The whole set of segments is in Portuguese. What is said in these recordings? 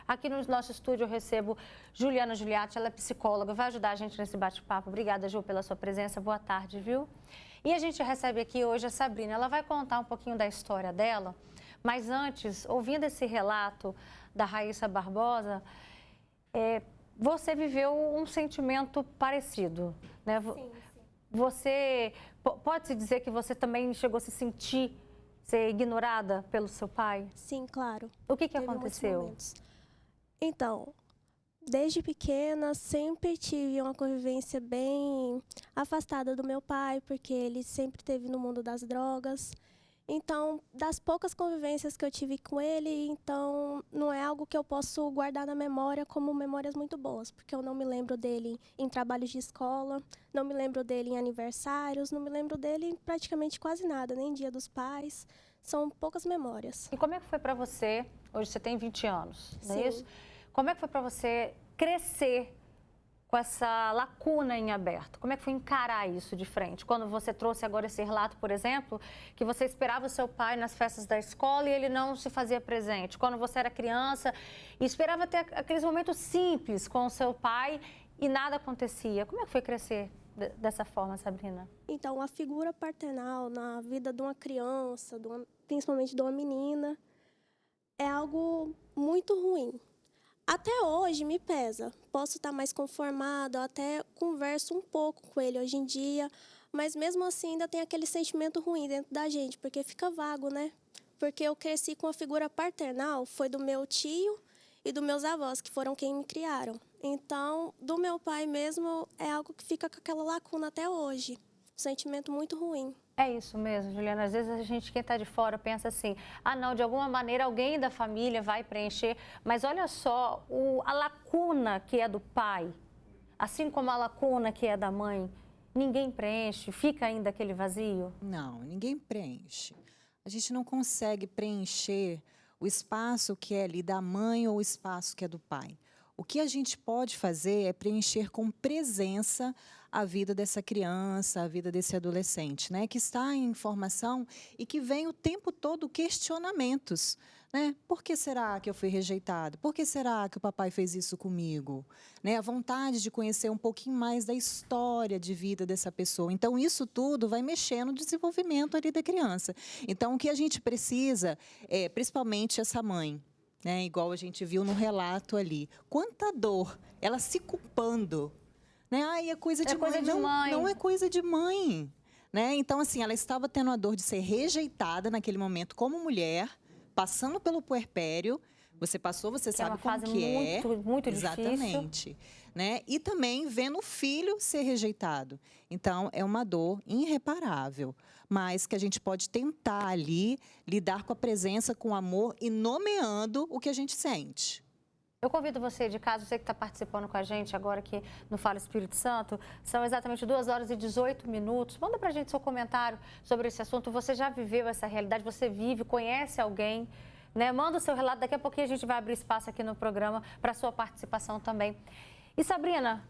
Aqui no nosso estúdio eu recebo Juliana Giuliatti, ela é psicóloga, vai ajudar a gente nesse bate-papo. Obrigada, Ju, pela sua presença. Boa tarde, viu? E a gente recebe aqui hoje a Sabrina. Ela vai contar um pouquinho da história dela, mas antes, ouvindo esse relato da Raíssa Barbosa, você viveu um sentimento parecido, né? Sim. Você pode-se dizer que você também chegou a se sentir ser ignorada pelo seu pai? Sim, claro. O que Teve muitos aconteceu? momentos. Então, desde pequena, sempre tive uma convivência bem afastada do meu pai, porque ele sempre esteve no mundo das drogas. Então, das poucas convivências que eu tive com ele, então não é algo que eu posso guardar na memória como memórias muito boas, porque eu não me lembro dele em trabalhos de escola, não me lembro dele em aniversários, não me lembro dele em praticamente quase nada, nem Dia dos Pais. São poucas memórias. E como é que foi para você, hoje você tem 20 anos, não é Sim. isso? Como é que foi para você crescer com essa lacuna em aberto? Como é que foi encarar isso de frente? Quando você trouxe agora esse relato, por exemplo, que você esperava o seu pai nas festas da escola e ele não se fazia presente. Quando você era criança e esperava ter aqueles momentos simples com o seu pai e nada acontecia. Como é que foi crescer dessa forma, Sabrina? Então, a figura paternal na vida de uma criança, principalmente de uma menina, é algo muito ruim. Até hoje me pesa. Posso estar mais conformada, até converso um pouco com ele hoje em dia, mas mesmo assim ainda tem aquele sentimento ruim dentro da gente, porque fica vago, né? Porque eu cresci com a figura paternal, foi do meu tio e dos meus avós, que foram quem me criaram. Então, do meu pai mesmo, é algo que fica com aquela lacuna até hoje. Um sentimento muito ruim. É isso mesmo, Juliana. Às vezes a gente, quem está de fora, pensa assim, ah não, de alguma maneira alguém da família vai preencher, mas olha só, a lacuna que é do pai, assim como a lacuna que é da mãe, ninguém preenche, fica ainda aquele vazio? Não, ninguém preenche. A gente não consegue preencher o espaço que é ali da mãe ou o espaço que é do pai. O que a gente pode fazer é preencher com presença a vida dessa criança, a vida desse adolescente, né? Que está em formação e que vem o tempo todo questionamentos, né? Por que será que eu fui rejeitado? Por que será que o papai fez isso comigo? Né? A vontade de conhecer um pouquinho mais da história de vida dessa pessoa. Então, isso tudo vai mexer no desenvolvimento ali da criança. Então, o que a gente precisa é, principalmente essa mãe, né, igual a gente viu no relato ali. Quanta dor, ela se culpando. Né? Ai, é coisa de coisa mãe. de mãe. Não é coisa de mãe. Né? Então, assim, ela estava tendo a dor de ser rejeitada naquele momento como mulher, passando pelo puerpério. Você passou, você Que sabe é uma como fase que é. muito difícil. Exatamente. Né? E também vendo o filho ser rejeitado. Então, é uma dor irreparável, mas que a gente pode tentar ali lidar com a presença, com o amor e nomeando o que a gente sente. Eu convido você de casa, você que está participando com a gente agora aqui no Fala Espírito Santo, são exatamente 2 horas e 18 minutos. Manda para a gente seu comentário sobre esse assunto. Você já viveu essa realidade? Você vive, conhece alguém? Né? Manda o seu relato, daqui a pouquinho a gente vai abrir espaço aqui no programa para sua participação também. E Sabrina,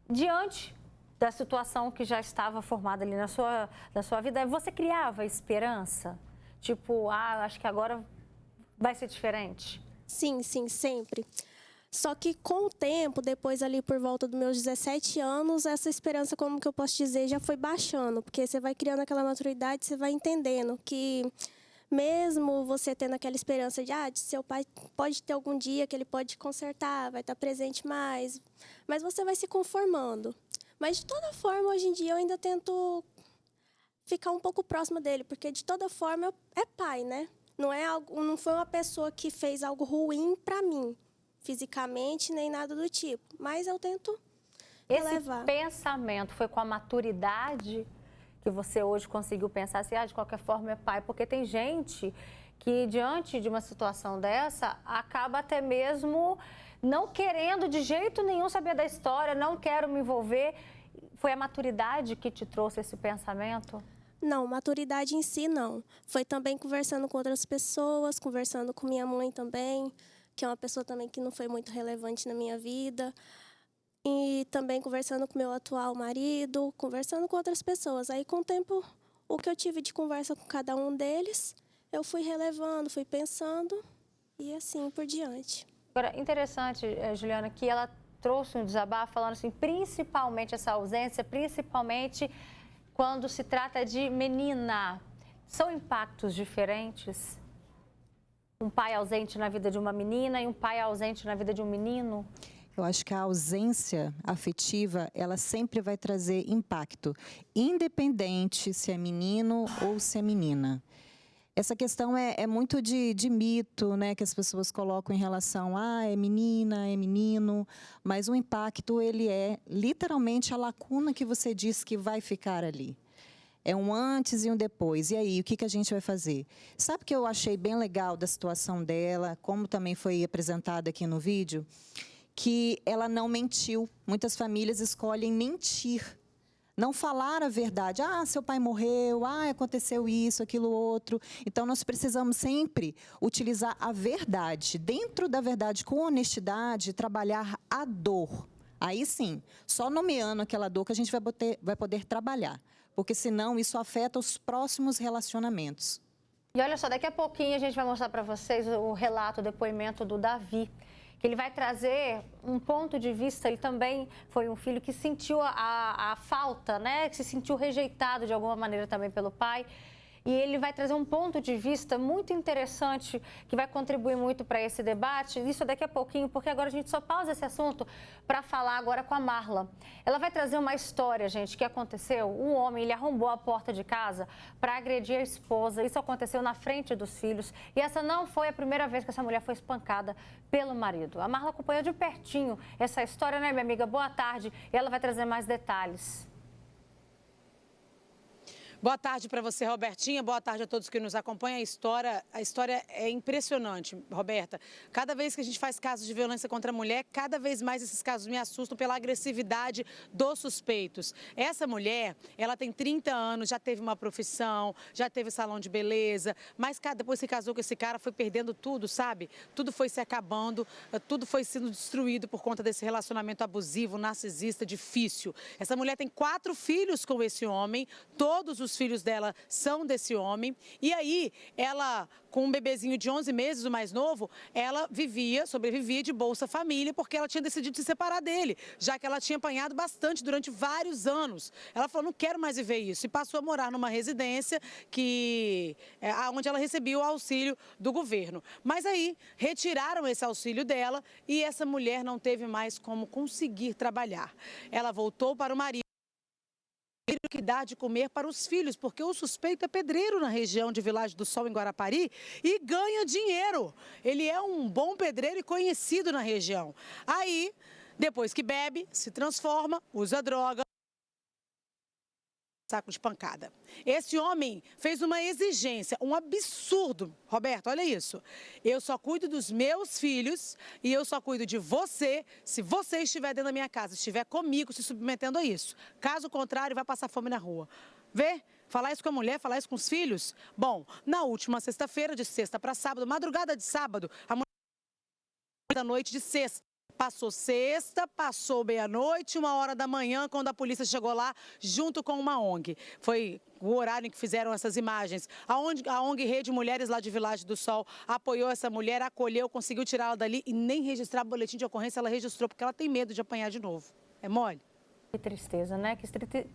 diante da situação que já estava formada ali na sua vida, você criava esperança? Tipo, acho que agora vai ser diferente? Sim, sempre. Só que com o tempo, depois ali por volta dos meus 17 anos, essa esperança, como que eu posso dizer, já foi baixando. Porque você vai criando aquela maturidade, você vai entendendo que mesmo você tendo aquela esperança de seu pai pode ter algum dia que ele pode consertar, vai estar presente mais, mas você vai se conformando. Mas de toda forma, hoje em dia eu ainda tento ficar um pouco próxima dele, porque de toda forma é pai, né? Não foi uma pessoa que fez algo ruim para mim, fisicamente, nem nada do tipo. Mas eu tento relevar. Esse pensamento foi com a maturidade que você hoje conseguiu pensar assim, de qualquer forma é pai? Porque tem gente que, diante de uma situação dessa, acaba até mesmo não querendo de jeito nenhum saber da história, não quero me envolver. Foi a maturidade que te trouxe esse pensamento? Não, maturidade em si não. Foi também conversando com outras pessoas, conversando com minha mãe também, que é uma pessoa também que não foi muito relevante na minha vida. E também conversando com meu atual marido, conversando com outras pessoas. Aí, com o tempo, o que eu tive de conversa com cada um deles, eu fui relevando, fui pensando e assim por diante. Agora, interessante, Juliana, que ela trouxe um desabafo falando assim, principalmente essa ausência, principalmente quando se trata de menina. São impactos diferentes? Um pai ausente na vida de uma menina e um pai ausente na vida de um menino? Eu acho que a ausência afetiva, ela sempre vai trazer impacto, independente se é menino ou se é menina. Essa questão é muito de mito, né, que as pessoas colocam em relação a é menina, é menino, mas o impacto, ele é literalmente a lacuna que você diz que vai ficar ali. É um antes e um depois. E aí, o que a gente vai fazer? Sabe o que eu achei bem legal da situação dela, como também foi apresentado aqui no vídeo? Que ela não mentiu. Muitas famílias escolhem mentir. Não falar a verdade. Ah, seu pai morreu, ah, aconteceu isso, aquilo, outro. Então, nós precisamos sempre utilizar a verdade. Dentro da verdade, com honestidade, trabalhar a dor. Aí sim, só nomeando aquela dor que a gente vai poder trabalhar. Porque senão isso afeta os próximos relacionamentos. E olha só, daqui a pouquinho a gente vai mostrar para vocês o relato, o depoimento do Davi. Que ele vai trazer um ponto de vista, ele também foi um filho que sentiu a falta, né? Que se sentiu rejeitado de alguma maneira também pelo pai. E ele vai trazer um ponto de vista muito interessante que vai contribuir muito para esse debate. Isso daqui a pouquinho, porque agora a gente só pausa esse assunto para falar agora com a Marla. Ela vai trazer uma história, gente, que aconteceu. Um homem, ele arrombou a porta de casa para agredir a esposa. Isso aconteceu na frente dos filhos. E essa não foi a primeira vez que essa mulher foi espancada pelo marido. A Marla acompanhou de pertinho essa história, né, minha amiga? Boa tarde. E ela vai trazer mais detalhes. Boa tarde para você, Robertinha. Boa tarde a todos que nos acompanham. A história é impressionante, Roberta. Cada vez que a gente faz casos de violência contra a mulher, cada vez mais esses casos me assustam pela agressividade dos suspeitos. Essa mulher, ela tem 30 anos, já teve uma profissão, já teve salão de beleza, mas depois que casou com esse cara, foi perdendo tudo, sabe? Tudo foi se acabando, tudo foi sendo destruído por conta desse relacionamento abusivo, narcisista, difícil. Essa mulher tem 4 filhos com esse homem, todos os filhos dela são desse homem. E aí, ela, com um bebezinho de 11 meses, o mais novo, ela sobrevivia de Bolsa Família, porque ela tinha decidido se separar dele, já que ela tinha apanhado bastante durante vários anos. Ela falou, não quero mais viver isso, e passou a morar numa residência onde ela recebia o auxílio do governo. Mas aí, retiraram esse auxílio dela e essa mulher não teve mais como conseguir trabalhar. Ela voltou para o marido, que dá de comer para os filhos, porque o suspeito é pedreiro na região de Vilagem do Sol, em Guarapari, e ganha dinheiro. Ele é um bom pedreiro e conhecido na região. Aí, depois que bebe, se transforma, usa droga, saco de pancada. Esse homem fez uma exigência, um absurdo. Roberto, olha isso. Eu só cuido dos meus filhos e eu só cuido de você se você estiver dentro da minha casa, estiver comigo, se submetendo a isso. Caso contrário, vai passar fome na rua. Vê? Falar isso com a mulher, falar isso com os filhos? Bom, na última sexta-feira, de sexta para sábado, madrugada de sábado, a mulher da noite de sexta. Passou sexta, passou meia-noite, 1h da manhã, quando a polícia chegou lá, junto com uma ONG. Foi o horário em que fizeram essas imagens. A ONG Rede Mulheres, lá de Vilagem do Sol, apoiou essa mulher, acolheu, conseguiu tirá-la dali e nem registrar boletim de ocorrência ela registrou, porque ela tem medo de apanhar de novo. É mole? Que tristeza, né?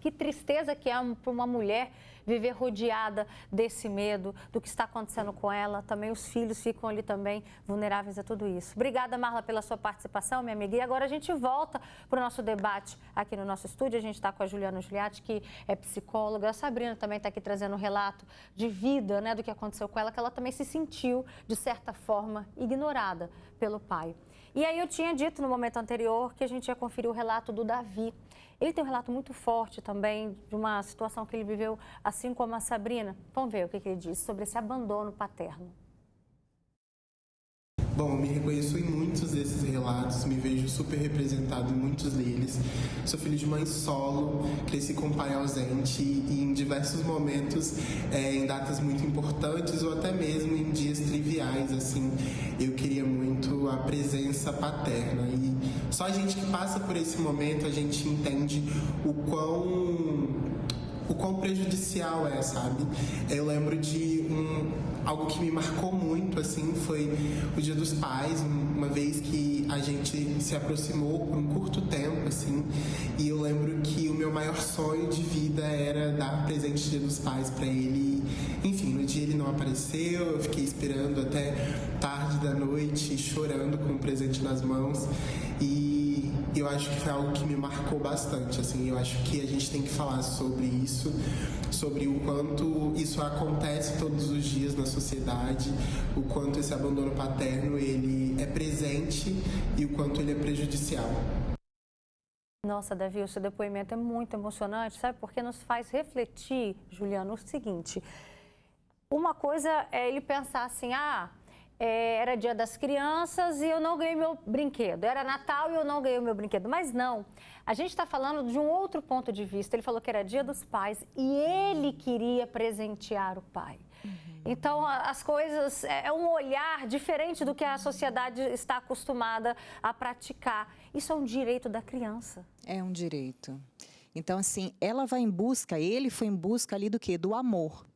Que tristeza que é para uma mulher viver rodeada desse medo, do que está acontecendo com ela. Também os filhos ficam ali também vulneráveis a tudo isso. Obrigada, Marla, pela sua participação, minha amiga. E agora a gente volta para o nosso debate aqui no nosso estúdio. A gente está com a Juliana Giuliatti, que é psicóloga. A Sabrina também está aqui trazendo um relato de vida, né, do que aconteceu com ela, que ela também se sentiu, de certa forma, ignorada pelo pai. E aí eu tinha dito no momento anterior que a gente ia conferir o relato do Davi. Ele tem um relato muito forte também de uma situação que ele viveu, assim como a Sabrina. Vamos ver o que ele diz sobre esse abandono paterno. Bom, me reconheço em muitos desses relatos, me vejo super representado em muitos deles. Sou filho de mãe solo, cresci com pai ausente e em diversos momentos, em datas muito importantes ou até mesmo em dias triviais, assim, eu queria muito a presença paterna. E só a gente que passa por esse momento, a gente entende o quão prejudicial é, sabe? Eu lembro de algo que me marcou muito, assim, foi o Dia dos Pais, uma vez que a gente se aproximou por um curto tempo, assim, e eu lembro que o meu maior sonho de vida era dar presente de Dia dos Pais para ele. Enfim, no dia ele não apareceu, eu fiquei esperando até tarde da noite, chorando com o presente nas mãos, e eu acho que foi algo que me marcou bastante, assim, eu acho que a gente tem que falar sobre isso, sobre o quanto isso acontece todos os dias na sociedade, o quanto esse abandono paterno ele é presente e o quanto ele é prejudicial. Nossa, Davi, o seu depoimento é muito emocionante, sabe? Porque nos faz refletir, Juliana, o seguinte: uma coisa é ele pensar assim, era Dia das Crianças e eu não ganhei meu brinquedo. Era Natal e eu não ganhei o meu brinquedo. Mas não, a gente está falando de um outro ponto de vista. Ele falou que era Dia dos Pais e ele queria presentear o pai. Então, as coisas, é um olhar diferente do que a sociedade está acostumada a praticar. Isso é um direito da criança. É um direito. Então, assim, ela vai em busca, ele foi em busca ali do quê? Do amor.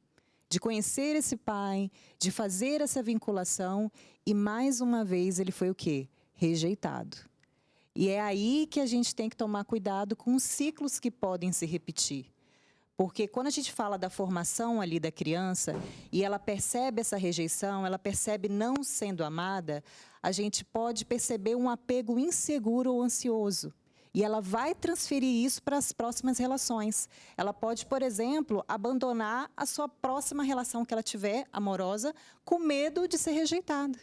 De conhecer esse pai, de fazer essa vinculação e, mais uma vez, ele foi o quê? Rejeitado. E é aí que a gente tem que tomar cuidado com os ciclos que podem se repetir. Porque quando a gente fala da formação ali da criança e ela percebe essa rejeição, ela percebe não sendo amada, a gente pode perceber um apego inseguro ou ansioso. E ela vai transferir isso para as próximas relações. Ela pode, por exemplo, abandonar a sua próxima relação que ela tiver, amorosa, com medo de ser rejeitada.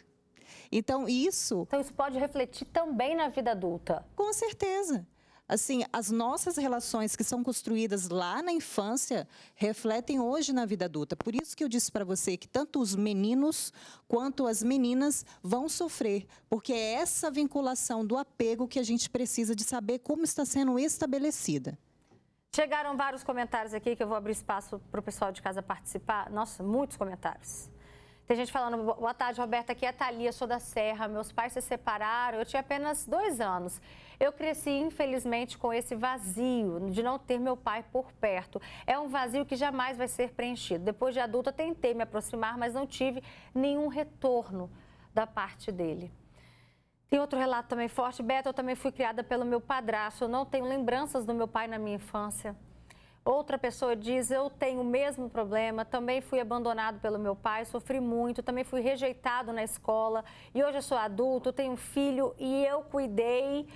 Então, isso pode refletir também na vida adulta. Com certeza. Assim, as nossas relações que são construídas lá na infância refletem hoje na vida adulta. Por isso que eu disse para você que tanto os meninos quanto as meninas vão sofrer, porque é essa vinculação do apego que a gente precisa de saber como está sendo estabelecida. Chegaram vários comentários aqui que eu vou abrir espaço para o pessoal de casa participar. Nossa, muitos comentários. Tem gente falando, boa tarde, Roberta, aqui é a Thalia, sou da Serra, meus pais se separaram, eu tinha apenas 2 anos. Eu cresci, infelizmente, com esse vazio de não ter meu pai por perto. É um vazio que jamais vai ser preenchido. Depois de adulta, tentei me aproximar, mas não tive nenhum retorno da parte dele. Tem outro relato também forte. Beto, eu também fui criada pelo meu padrasto, eu não tenho lembranças do meu pai na minha infância. Outra pessoa diz, eu tenho o mesmo problema, também fui abandonado pelo meu pai, sofri muito, também fui rejeitado na escola e hoje eu sou adulto, tenho um filho e eu cuidei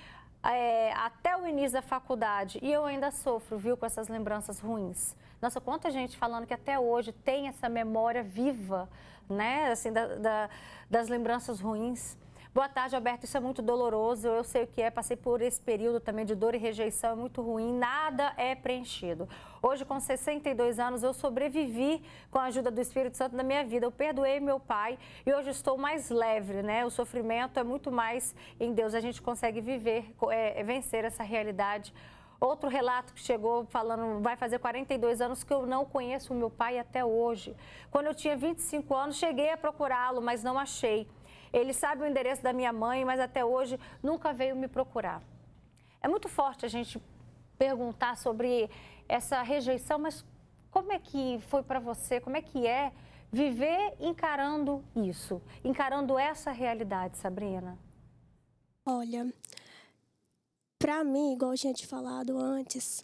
até o início da faculdade e eu ainda sofro, viu, com essas lembranças ruins. Nossa, quanta gente falando que até hoje tem essa memória viva, né, assim, das lembranças ruins. Boa tarde, Alberto, isso é muito doloroso, eu sei o que é, passei por esse período também de dor e rejeição, é muito ruim, nada é preenchido. Hoje, com 62 anos, eu sobrevivi com a ajuda do Espírito Santo na minha vida, eu perdoei meu pai e hoje estou mais leve, né? O sofrimento é muito mais em Deus, a gente consegue viver, vencer essa realidade. Outro relato que chegou falando, vai fazer 42 anos que eu não conheço o meu pai até hoje. Quando eu tinha 25 anos, cheguei a procurá-lo, mas não achei. Ele sabe o endereço da minha mãe, mas até hoje nunca veio me procurar. É muito forte a gente perguntar sobre essa rejeição, mas como é que foi para você? Como é que é viver encarando isso, encarando essa realidade, Sabrina? Olha, para mim, igual eu tinha te falado antes,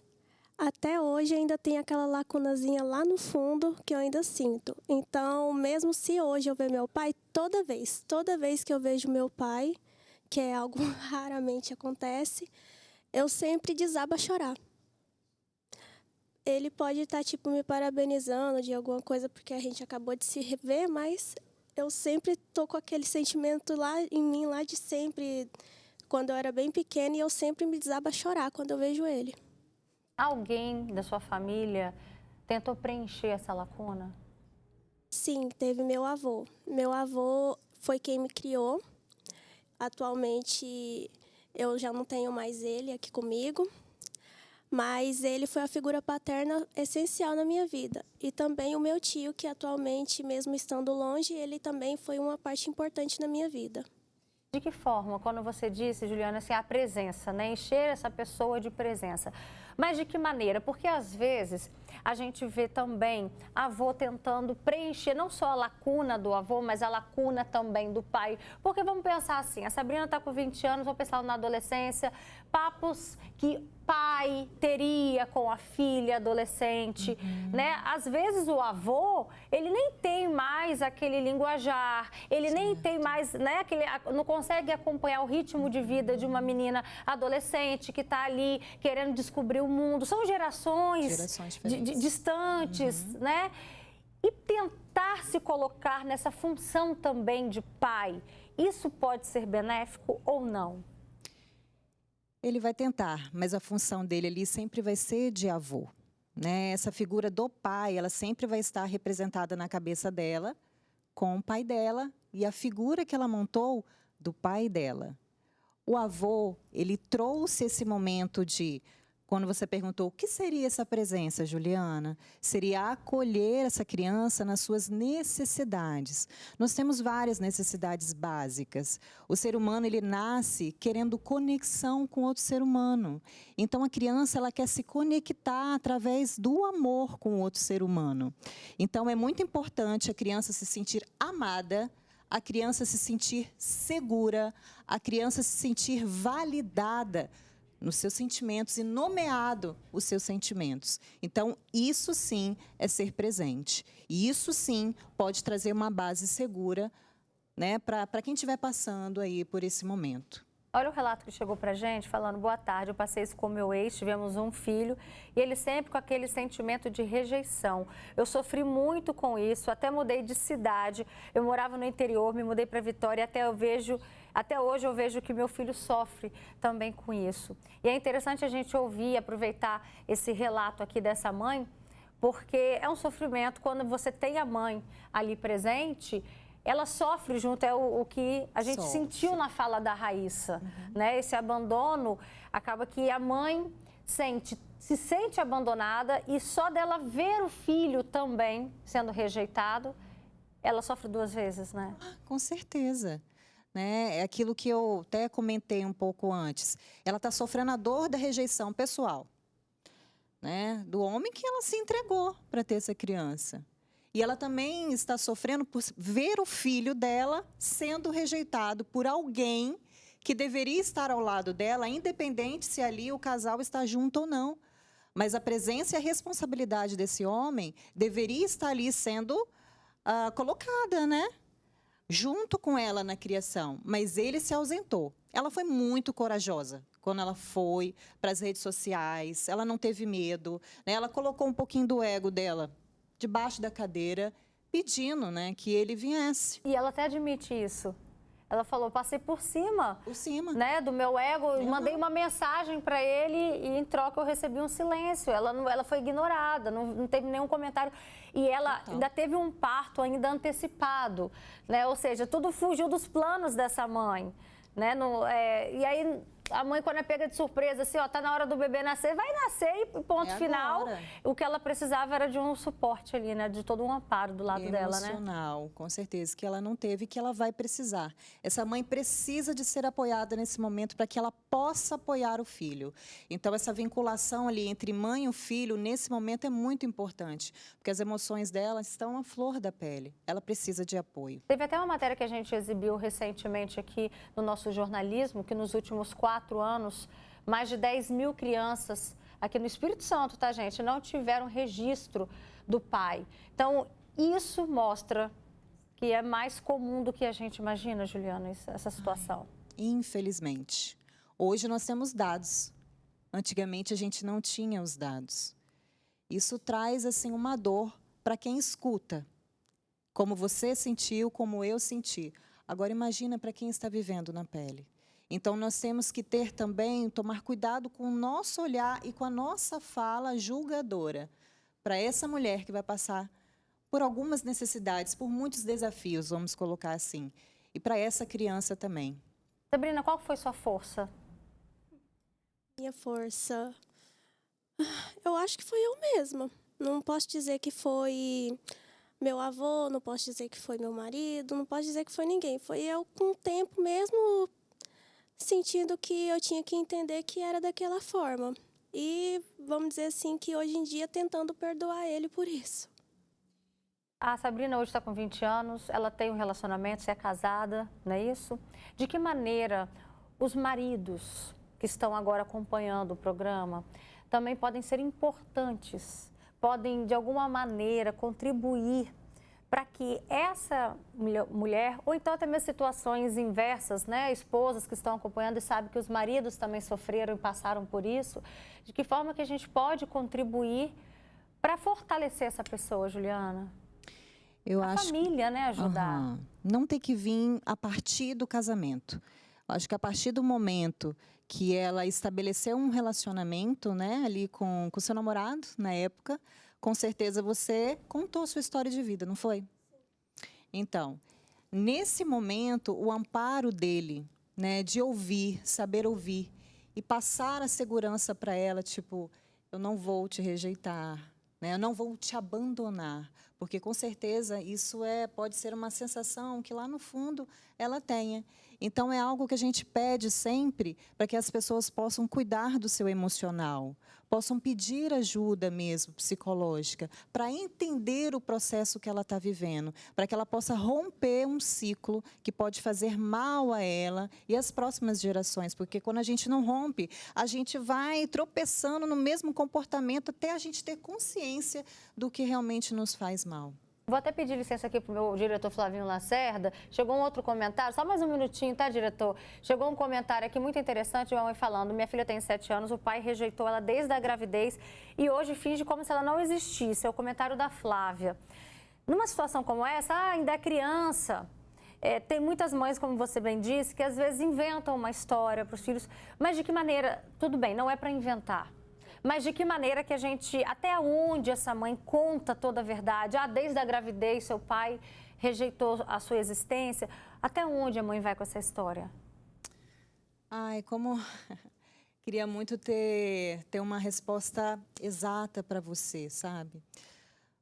até hoje ainda tem aquela lacunazinha lá no fundo que eu ainda sinto. Então, mesmo se hoje eu ver meu pai, toda vez que eu vejo meu pai, que é algo raramente acontece, eu sempre desabo a chorar. Ele pode estar, me parabenizando de alguma coisa porque a gente acabou de se rever, mas eu sempre tô com aquele sentimento lá em mim, lá de sempre, quando eu era bem pequena, e eu sempre me desabo a chorar quando eu vejo ele. Alguém da sua família tentou preencher essa lacuna? Sim, teve meu avô. Meu avô foi quem me criou. Atualmente, eu já não tenho mais ele aqui comigo, mas ele foi a figura paterna essencial na minha vida. E também o meu tio, que atualmente, mesmo estando longe, ele também foi uma parte importante na minha vida. De que forma, quando você disse, Juliana, assim, a presença, né? Encher essa pessoa de presença. Mas de que maneira? Porque, às vezes, a gente vê também avô tentando preencher não só a lacuna do avô, mas a lacuna também do pai. Porque vamos pensar assim, a Sabrina está com 20 anos, vou pensar na adolescência, papos que pai teria com a filha adolescente, né? Às vezes o avô, ele nem tem mais aquele linguajar, ele nem tem mais, né? Não consegue acompanhar o ritmo de vida de uma menina adolescente que está ali querendo descobrir o mundo. São gerações distantes, né? E tentar se colocar nessa função também de pai, isso pode ser benéfico ou não? Ele vai tentar, mas a função dele ali sempre vai ser de avô, né? Essa figura do pai, ela sempre vai estar representada na cabeça dela, com o pai dela e a figura que ela montou do pai dela. O avô, ele trouxe esse momento de... Quando você perguntou o que seria essa presença, Juliana, seria acolher essa criança nas suas necessidades. Nós temos várias necessidades básicas. O ser humano, ele nasce querendo conexão com outro ser humano. Então, a criança, ela quer se conectar através do amor com o outro ser humano. Então, é muito importante a criança se sentir amada, a criança se sentir segura, a criança se sentir validada nos seus sentimentos e nomeado os seus sentimentos. Então, isso sim é ser presente. E isso sim pode trazer uma base segura, né, para quem estiver passando aí por esse momento. Olha o relato que chegou pra gente, falando: boa tarde, eu passei isso com meu ex, tivemos um filho, e ele sempre com aquele sentimento de rejeição. Eu sofri muito com isso, até mudei de cidade, eu morava no interior, me mudei para Vitória, até hoje eu vejo que meu filho sofre também com isso. E é interessante a gente ouvir e aproveitar esse relato aqui dessa mãe, porque é um sofrimento quando você tem a mãe ali presente. Ela sofre junto, é o que a gente sentiu na fala da Raíssa, né? Esse abandono, acaba que a mãe se sente abandonada e só dela ver o filho também sendo rejeitado, ela sofre duas vezes, né? Com certeza. Né? É aquilo que eu até comentei um pouco antes. Ela está sofrendo a dor da rejeição pessoal, né? Do homem que ela se entregou para ter essa criança. E ela também está sofrendo por ver o filho dela sendo rejeitado por alguém que deveria estar ao lado dela, independente se ali o casal está junto ou não. Mas a presença e a responsabilidade desse homem deveria estar ali sendo colocada, né? Junto com ela na criação. Mas ele se ausentou. Ela foi muito corajosa quando ela foi para as redes sociais. Ela não teve medo, né? Ela colocou um pouquinho do ego dela debaixo da cadeira, pedindo, né, que ele viesse. E ela até admite isso. Ela falou: passei por cima, né, do meu ego, mandei uma mensagem para ele e em troca eu recebi um silêncio. Ela foi ignorada, não teve nenhum comentário. E ela ainda teve um parto ainda antecipado, né? Ou seja, tudo fugiu dos planos dessa mãe, né? E aí a mãe, quando é pega de surpresa, assim, ó, tá na hora do bebê nascer, vai nascer e ponto final. O que ela precisava era de um suporte ali, né? De todo um amparo do lado dela, né? Emocional, com certeza, que ela não teve e que ela vai precisar. Essa mãe precisa de ser apoiada nesse momento para que ela possa apoiar o filho. Então, essa vinculação ali entre mãe e o filho, nesse momento, é muito importante, porque as emoções dela estão à flor da pele. Ela precisa de apoio. Teve até uma matéria que a gente exibiu recentemente aqui no nosso jornalismo, que nos últimos 4 anos, mais de 10 mil crianças aqui no Espírito Santo, tá, gente, não tiveram registro do pai. Então, isso mostra que é mais comum do que a gente imagina, Juliana, essa situação. Infelizmente. Hoje nós temos dados. Antigamente a gente não tinha os dados. Isso traz, assim, uma dor para quem escuta. Como você sentiu, como eu senti. Agora imagina para quem está vivendo na pele. Então, nós temos que ter também, tomar cuidado com o nosso olhar e com a nossa fala julgadora para essa mulher que vai passar por algumas necessidades, por muitos desafios, vamos colocar assim, e para essa criança também. Sabrina, qual foi sua força? Minha força? Eu acho que foi eu mesma. Não posso dizer que foi meu avô, não posso dizer que foi meu marido, não posso dizer que foi ninguém. Foi eu com o tempo mesmo, sentindo que eu tinha que entender que era daquela forma. e vamos dizer assim que hoje em dia tentando perdoar ele por isso. A Sabrina hoje está com 20 anos, ela tem um relacionamento, você é casada, não é isso? De que maneira os maridos que estão agora acompanhando o programa também podem ser importantes, podem de alguma maneira contribuir para que essa mulher, ou então até mesmo situações inversas, né, esposas que estão acompanhando e sabem que os maridos também sofreram e passaram por isso, de que forma que a gente pode contribuir para fortalecer essa pessoa, Juliana? Eu A acho família, né, ajudar. Não tem que vir a partir do casamento. Eu acho que a partir do momento que ela estabeleceu um relacionamento, né, ali com seu namorado, na época, com certeza você contou sua história de vida, não foi? Então, nesse momento, o amparo dele, né, de ouvir, saber ouvir e passar a segurança para ela, tipo, eu não vou te rejeitar, né, eu não vou te abandonar, porque com certeza isso pode ser uma sensação que lá no fundo ela tenha. Então é algo que a gente pede sempre para que as pessoas possam cuidar do seu emocional, possam pedir ajuda mesmo psicológica, para entender o processo que ela está vivendo, para que ela possa romper um ciclo que pode fazer mal a ela e às próximas gerações, porque quando a gente não rompe, a gente vai tropeçando no mesmo comportamento até a gente ter consciência do que realmente nos faz mal. Vou até pedir licença aqui para o meu diretor Flavinho Lacerda. Chegou um outro comentário, só mais um minutinho, tá, diretor? Chegou um comentário aqui muito interessante, uma mãe falando, minha filha tem 7 anos, o pai rejeitou ela desde a gravidez e hoje finge como se ela não existisse. É o comentário da Flávia. Numa situação como essa, ainda é criança. Tem muitas mães, como você bem disse, que às vezes inventam uma história para os filhos, mas de que maneira? Tudo bem, não é para inventar. Mas de que maneira que a gente, até onde essa mãe conta toda a verdade? Desde a gravidez, seu pai rejeitou a sua existência. Até onde a mãe vai com essa história? Ai, como queria muito ter uma resposta exata para você, sabe?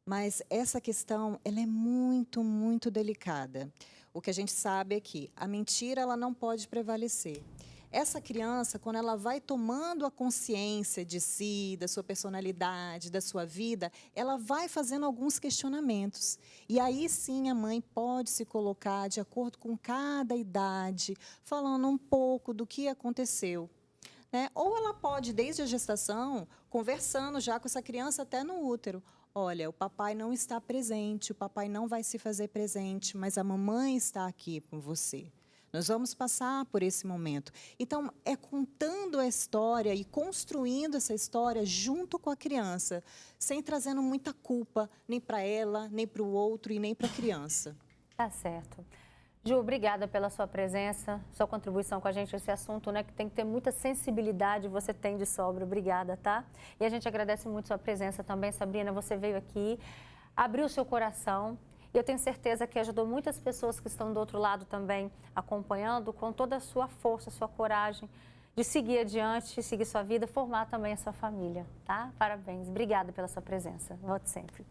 Mas essa questão, ela é muito, muito delicada. O que a gente sabe é que a mentira, ela não pode prevalecer. Essa criança, quando ela vai tomando a consciência de si, da sua personalidade, da sua vida, ela vai fazendo alguns questionamentos. E aí sim a mãe pode se colocar de acordo com cada idade, falando um pouco do que aconteceu. Né? Ou ela pode, desde a gestação, conversando já com essa criança até no útero. Olha, o papai não está presente, o papai não vai se fazer presente, mas a mamãe está aqui com você. Nós vamos passar por esse momento. Então, é contando a história e construindo essa história junto com a criança, sem trazendo muita culpa, nem para ela, nem para o outro e nem para a criança. Tá certo. Ju, obrigada pela sua presença, sua contribuição com a gente nesse assunto, né, que tem que ter muita sensibilidade, você tem de sobra. Obrigada, tá? E a gente agradece muito sua presença também, Sabrina. Você veio aqui, abriu seu coração. E eu tenho certeza que ajudou muitas pessoas que estão do outro lado também acompanhando com toda a sua força, sua coragem de seguir adiante, seguir sua vida, formar também a sua família, tá? Parabéns. Obrigada pela sua presença. Volte sempre.